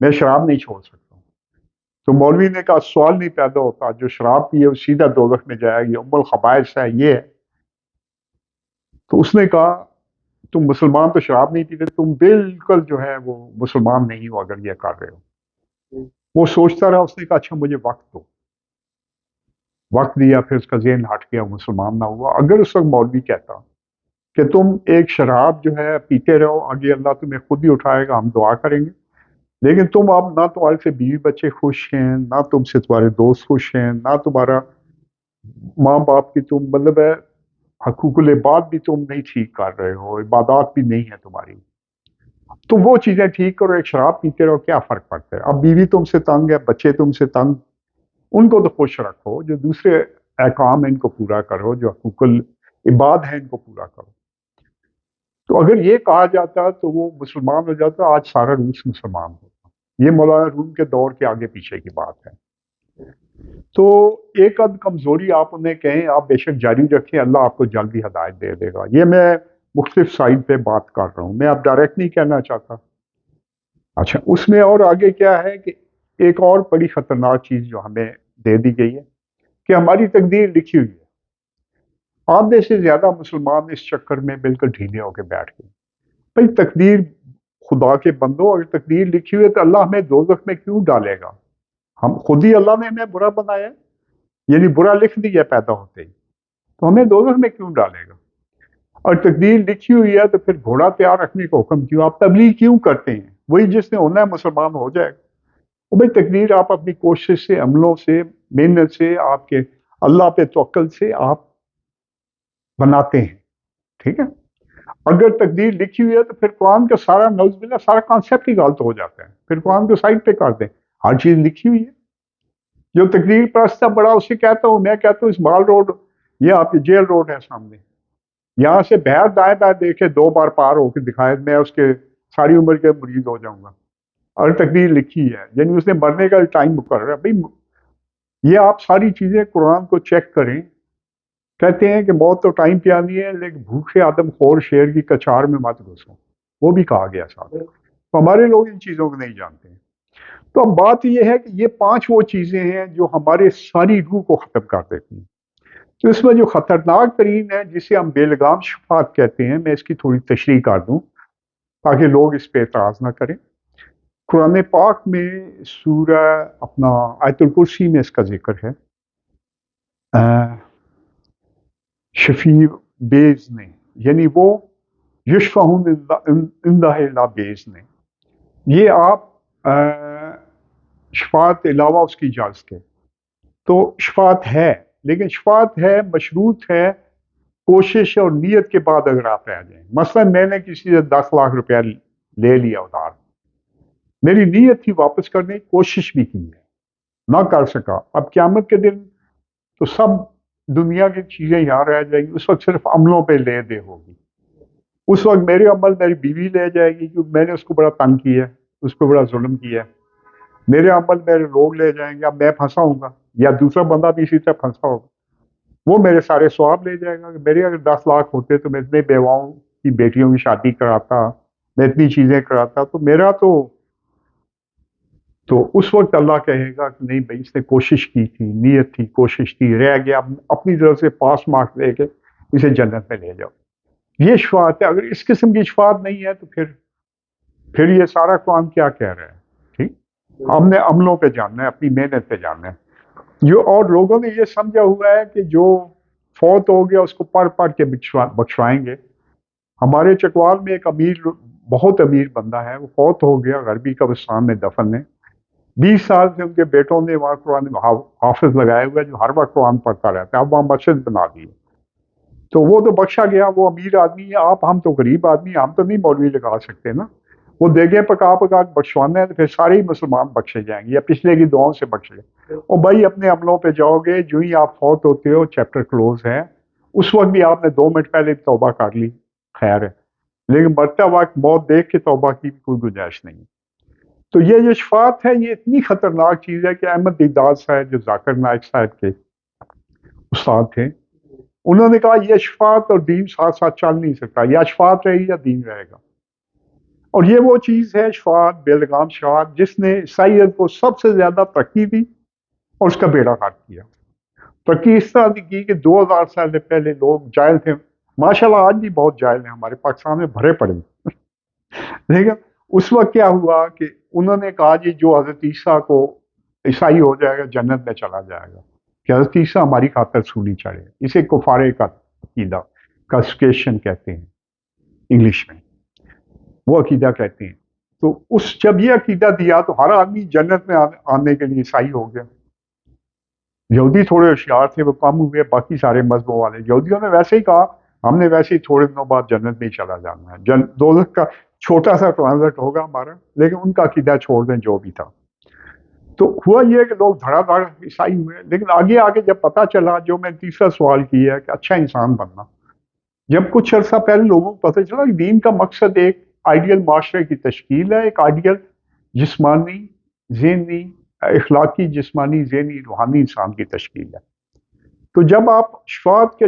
میں شراب نہیں چھوڑ سکتا ہوں. تو مولوی نے کہا سوال نہیں پیدا ہوتا، جو شراب پیے وہ سیدھا دوزخ میں جائے گی، ام الخبائث ہے یہ ہے. تو اس نے کہا تم مسلمان تو شراب نہیں پیتے، تم بالکل جو ہے وہ مسلمان نہیں ہو اگر یہ کر رہے ہو. وہ سوچتا رہا، اس نے کہا اچھا مجھے وقت دو. وقت دیا، پھر اس کا ذہن ہٹ گیا، مسلمان نہ ہوا. اگر اس وقت مولوی کہتا کہ تم ایک شراب جو ہے پیتے رہو، آگے اللہ تمہیں خود ہی اٹھائے گا، ہم دعا کریں گے، لیکن تم اب نہ تمہارے سے بیوی بچے خوش ہیں، نہ تم سے تمہارے دوست خوش ہیں، نہ تمہارا ماں باپ کی تم مطلب ہے حقوق العباد بھی تم نہیں ٹھیک کر رہے ہو، عبادات بھی نہیں ہے تمہاری، تو وہ چیزیں ٹھیک کرو. ایک شراب پیتے رہو، کیا فرق پڑتا ہے؟ اب بیوی تم سے تنگ ہے، بچے تم سے تنگ، ان کو تو خوش رکھو، جو دوسرے احکام ہیں ان کو پورا کرو، جو حقوق العباد ہیں ان کو پورا کرو. تو اگر یہ کہا جاتا تو وہ مسلمان ہو جاتا، آج سارا روس مسلمان ہوتا. یہ مولانا روم کے دور کے آگے پیچھے کی بات ہے. تو ایک عد کمزوری آپ انہیں کہیں، آپ بے شک جاری رکھیں، اللہ آپ کو جلدی ہدایت دے دے گا. یہ میں مختلف سائڈ پہ بات کر رہا ہوں، میں اب ڈائریکٹ نہیں کہنا چاہتا. اچھا، اس میں اور آگے کیا ہے کہ ایک اور بڑی خطرناک چیز جو ہمیں دے دی گئی ہے کہ ہماری تقدیر لکھی ہوئی ہے. آدھے سے زیادہ مسلمان اس چکر میں بالکل ڈھیلے ہو کے بیٹھ گئے. بھئی تقدیر، خدا کے بندو، اگر تقدیر لکھی ہوئی ہے تو اللہ ہمیں دوزخ میں کیوں ڈالے گا؟ ہم خود ہی اللہ نے ہمیں برا بنایا ہے، یعنی برا لکھ دیا پیدا ہوتے ہی، تو ہمیں دوزخ میں کیوں ڈالے گا؟ اور تقدیر لکھی ہوئی ہے تو پھر گھوڑا تیار رکھنے کا حکم کیوں؟ آپ تبلیغ کیوں کرتے ہیں؟ وہی جس نے ہونا ہے مسلمان ہو جائے گا. وہ بھئی تقدیر آپ اپنی کوشش سے، عملوں سے، محنت سے، آپ کے اللہ پہ توکل سے آپ بناتے ہیں. ٹھیک ہے؟ اگر تقدیر لکھی ہوئی ہے تو پھر قرآن کا سارا نعوذ باللہ سارا کانسیپٹ ہی غلط ہو جاتا ہے. پھر قرآن کو سائڈ پہ کر دیں، ہر چیز لکھی ہوئی ہے. جو تقدیر پرست ہے بڑا اسے کہتا ہوں، میں کہتا ہوں اس مال روڈ، یہ آپ کی جیل روڈ ہے سامنے، یہاں سے بہر دائیں بائیں دیکھے 2 بار پار ہو کے دکھائے، میں اس کے ساری عمر کے مرید ہو جاؤں گا. اور تقدیر لکھی ہے، یعنی اس نے مرنے کا ٹائم مقرر ہے. بھائی یہ آپ ساری چیزیں قرآن کو چیک کریں. کہتے ہیں کہ موت تو ٹائم پہ آنی ہے، لیکن بھوکے آدم خور شیر کی کچار میں مت گھسو، وہ بھی کہا گیا ساتھ. تو ہمارے لوگ ان چیزوں کو نہیں جانتے ہیں. تو اب بات یہ ہے کہ یہ 5 وہ چیزیں ہیں جو ہمارے ساری روح کو ختم کر دیتی ہیں. تو اس میں جو خطرناک ترین ہے، جسے ہم بے لگام شفاعت کہتے ہیں، میں اس کی تھوڑی تشریح کر دوں تاکہ لوگ اس پہ اعتراض نہ کریں. قرآن پاک میں سورہ اپنا آیت الکرسی میں اس کا ذکر ہے. شفیع بیزنے، یعنی وہ یشفعون عندہ الا بیزنے، یہ آپ شفاعت علاوہ اس کی اجازت کے. تو شفاعت ہے، لیکن شفاعت ہے مشروط ہے کوشش اور نیت کے بعد. اگر آپ رہ جائیں، مثلا میں نے کسی سے 10 لاکھ روپیہ لے لیا ادھار، میری نیت تھی واپس کرنے کی، کوشش بھی کی ہے، نہ کر سکا. اب قیامت کے دن تو سب دنیا کی چیزیں یہاں رہ جائیں گی، اس وقت صرف عملوں پہ لے دے ہوگی. اس وقت میرے عمل میری بیوی لے جائے گی کیونکہ میں نے اس کو بڑا تنگ کیا ہے، اس پہ بڑا ظلم کیا ہے. میرے عمل میرے لوگ لے جائیں گے، اب میں پھنسا ہوں گا یا دوسرا بندہ بھی اسی طرح پھنسا ہوگا، وہ میرے سارے ثواب لے جائے گا. کہ میرے اگر 10 لاکھ ہوتے تو میں اتنے بیواؤں کی بیٹیوں کی شادی کراتا، میں اتنی چیزیں کراتا، تو میرا تو اس وقت اللہ کہے گا کہ نہیں بھائی اس نے کوشش کی تھی، نیت تھی، کوشش تھی، رہ گیا، اپنی طرف سے پاس مارک دے کے اسے جنت میں لے جاؤ. یہ شفاعت ہے. اگر اس قسم کی شفاعت نہیں ہے تو پھر یہ سارا قرآن کیا کہہ رہا ہے؟ ٹھیک، ہم نے عملوں پہ جاننا ہے، اپنی محنت پہ جاننا ہے. جو اور لوگوں نے یہ سمجھا ہوا ہے کہ جو فوت ہو گیا اس کو پڑھ کے بخشوائیں گے. ہمارے چکوال میں ایک امیر، بہت امیر بندہ ہے، وہ فوت ہو گیا، غربی قبرستان میں دفن ہے. 20 سال سے ان کے بیٹوں نے وہاں قرآن حافظ لگائے ہوئے جو ہر وقت قرآن پڑھتا رہتا ہے. اب وہاں مسجد بنا دی ہے، تو وہ تو بخشا گیا، وہ امیر آدمی ہے. ہم تو غریب آدمی، ہم تو نہیں مولوی لگا سکتے نا. وہ دیگیں پکا پکا بخشوانا ہے تو پھر سارے ہی مسلمان بخشے جائیں گے یا پچھلے کی دعاؤں سے بخشے. اور بھائی اپنے عملوں پہ جاؤ گے، جو ہی آپ فوت ہوتے ہو چیپٹر کلوز ہے، اس وقت بھی آپ نے 2 منٹ پہلے توبہ کر لی، خیر ہے، لیکن مرتے وقت موت دیکھ کے توبہ کی بھی کوئی گنجائش نہیں. تو یہ جو شفاعت ہے یہ اتنی خطرناک چیز ہے کہ احمد دیداد صاحب جو ذاکر نائک صاحب کے استاد تھے، انہوں نے کہا یہ شفاعت اور دین ساتھ ساتھ چل نہیں سکتا، یا شفاعت رہے گی یا دین رہے گا. اور یہ وہ چیز ہے شفاعت، بے لگام شفاعت، جس نے عیسائیت کو سب سے زیادہ ترقی دی اور اس کا بیڑا غرق کیا۔ ترقی اس طرح کی کی کہ 2000 سال پہلے لوگ جاہل تھے، ماشاءاللہ آج بھی بہت جاہل ہیں، ہمارے پاکستان میں بھرے پڑے ہیں۔ لیکن اس وقت کیا ہوا کہ انہوں نے کہا جی جو حضرت عیسیٰ کو عیسائی ہو جائے گا جنت میں چلا جائے گا، کہ حضرت عیسیٰ ہماری خاطر سولی چڑھے۔ اسے کفارے کا عقیدہ، کاسکیشن کہتے ہیں انگلش میں، وہ عقیدہ کہتے ہیں۔ تو اس جب یہ عقیدہ دیا تو ہر آدمی جنت میں آنے کے لیے عیسائی ہو گیا۔ یہودی تھوڑے ہوشیار تھے، وہ کم ہوئے، باقی سارے مذہبوں والے یہودیوں نے ویسے ہی کہا ہم نے ویسے ہی تھوڑے دنوں بعد جنت میں ہی چلا جانا ہے، دوزخ کا چھوٹا سا ٹرانزٹ ہوگا ہمارا، لیکن ان کا عقیدہ چھوڑ دیں جو بھی تھا۔ تو ہوا یہ کہ لوگ دھڑا دھڑ عیسائی ہوئے، لیکن آگے آگے جب پتہ چلا، جو میں تیسرا سوال کیا ہے کہ اچھا انسان بننا، جب کچھ عرصہ پہلے لوگوں کو پتہ چلا کہ دین کا مقصد ایک آئیڈیل معاشرے کی تشکیل ہے، ایک آئیڈیل جسمانی، ذہنی، اخلاقی، جسمانی، ذہنی، روحانی انسان کی تشکیل ہے۔ تو جب آپ شفاعت کے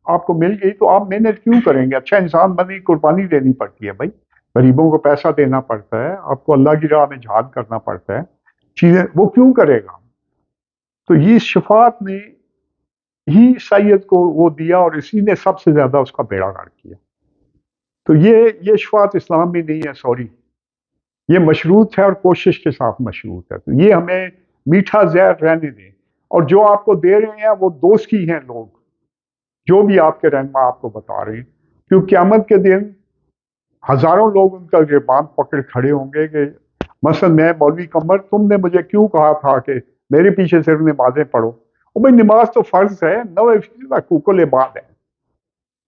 آپ کو مل گئی تو آپ محنت کیوں کریں گے؟ اچھا انسان بننے کی قربانی دینی پڑتی ہے بھائی، غریبوں کو پیسہ دینا پڑتا ہے، آپ کو اللہ کی راہ میں جہاد کرنا پڑتا ہے، چیزیں وہ کیوں کرے گا؟ تو یہ شفاعت نے ہی عیسائیت کو وہ دیا اور اسی نے سب سے زیادہ اس کا بیڑا غرق کیا۔ تو یہ شفاعت اسلام میں نہیں ہے، سوری، یہ مشروط ہے اور کوشش کے ساتھ مشروط ہے۔ تو یہ ہمیں میٹھا زہر رہنے دیں، اور جو آپ کو دے رہے ہیں وہ دوست کی ہیں لوگ، جو بھی آپ کے رہنما آپ کو بتا رہے ہیں، کیونکہ قیامت کے دن ہزاروں لوگ ان کا گریبان پکڑ کھڑے ہوں گے کہ مثلا میں مولوی قمر، تم نے مجھے کیوں کہا تھا کہ میرے پیچھے صرف نمازیں پڑھو؟ وہ بھائی نماز تو فرض ہے، 90% حقوق العباد ہے۔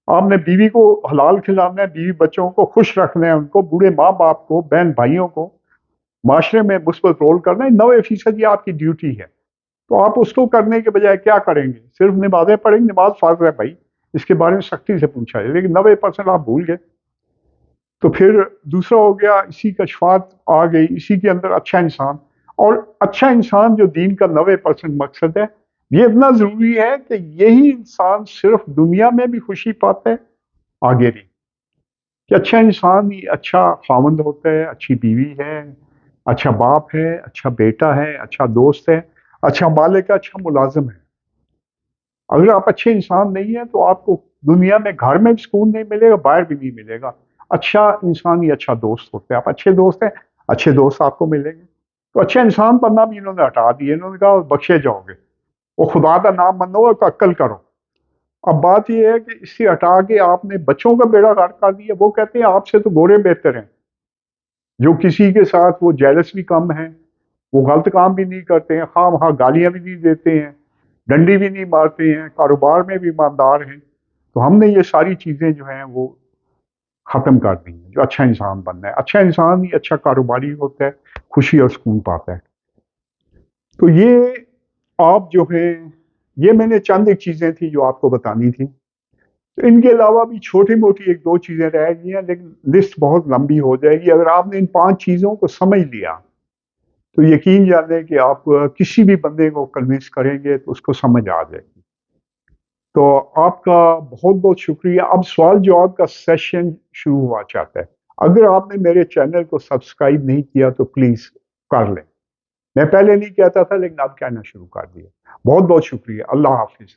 آپ نے بیوی کو حلال کھلانا ہے، بیوی بچوں کو خوش رکھنا ہے، ان کو، بوڑھے ماں باپ کو، بہن بھائیوں کو معاشرے میں مثبت رول کرنا ہے، 90% یہ آپ کی ڈیوٹی ہے۔ تو آپ اس کو کرنے کے بجائے کیا کریں گے؟ صرف نمازیں پڑھیں گے؟ نماز فرض ہے بھائی، اس کے بارے میں سختی سے پوچھا ہے، لیکن 90% آپ بھول گئے۔ تو پھر دوسرا ہو گیا، اسی کا شفاعت آ گئی، اسی کے اندر اچھا انسان، اور اچھا انسان جو دین کا 90% مقصد ہے، یہ اتنا ضروری ہے کہ یہی انسان صرف دنیا میں بھی خوشی پاتا ہے، آگے نہیں، کہ اچھا انسان ہی اچھا خاوند ہوتا ہے، اچھی بیوی ہے، اچھا باپ ہے، اچھا بیٹا ہے، اچھا دوست ہے، اچھا مالک ہے، اچھا ملازم ہے۔ اگر آپ اچھے انسان نہیں ہیں تو آپ کو دنیا میں گھر میں بھی سکون نہیں ملے گا، باہر بھی نہیں ملے گا۔ اچھا انسان ہی اچھا دوست ہوتا ہے، آپ اچھے دوست ہیں، اچھے دوست آپ کو ملیں گے۔ تو اچھا انسان بننا بھی انہوں نے ہٹا دیا، انہوں نے کہا بخشے جاؤ گے، وہ خدا کا نام منو اور عقل کرو۔ اب بات یہ ہے کہ اس سے ہٹا کے آپ نے بچوں کا بیڑا غرق کر دیا، وہ کہتے ہیں آپ سے تو گورے بہتر ہیں، جو کسی کے ساتھ وہ جیلس بھی کم ہیں، وہ غلط کام بھی نہیں کرتے ہیں، خواہ وہاں گالیاں بھی نہیں دیتے ہیں، ڈنڈی بھی نہیں مارتے ہیں، کاروبار میں بھی ایماندار ہیں۔ تو ہم نے یہ ساری چیزیں جو ہیں وہ ختم کر دی ہیں، جو اچھا انسان بننا ہے۔ اچھا انسان ہی اچھا کاروباری ہوتا ہے، خوشی اور سکون پاتا ہے۔ تو یہ آپ جو ہے، یہ میں نے چند ایک چیزیں تھیں جو آپ کو بتانی تھی۔ تو ان کے علاوہ بھی چھوٹی موٹی ایک دو چیزیں رہ گئی ہیں، لیکن لسٹ بہت لمبی ہو جائے گی۔ اگر آپ نے ان 5 چیزوں کو سمجھ لیا تو یقین جانیں کہ آپ کسی بھی بندے کو کنونس کریں گے تو اس کو سمجھ آ جائے گی۔ تو آپ کا بہت بہت شکریہ۔ اب سوال جواب کا سیشن شروع ہوا چاہتا ہے۔ اگر آپ نے میرے چینل کو سبسکرائب نہیں کیا تو پلیز کر لیں۔ میں پہلے نہیں کہتا تھا لیکن اب کہنا شروع کر دیا۔ بہت بہت شکریہ۔ اللہ حافظ۔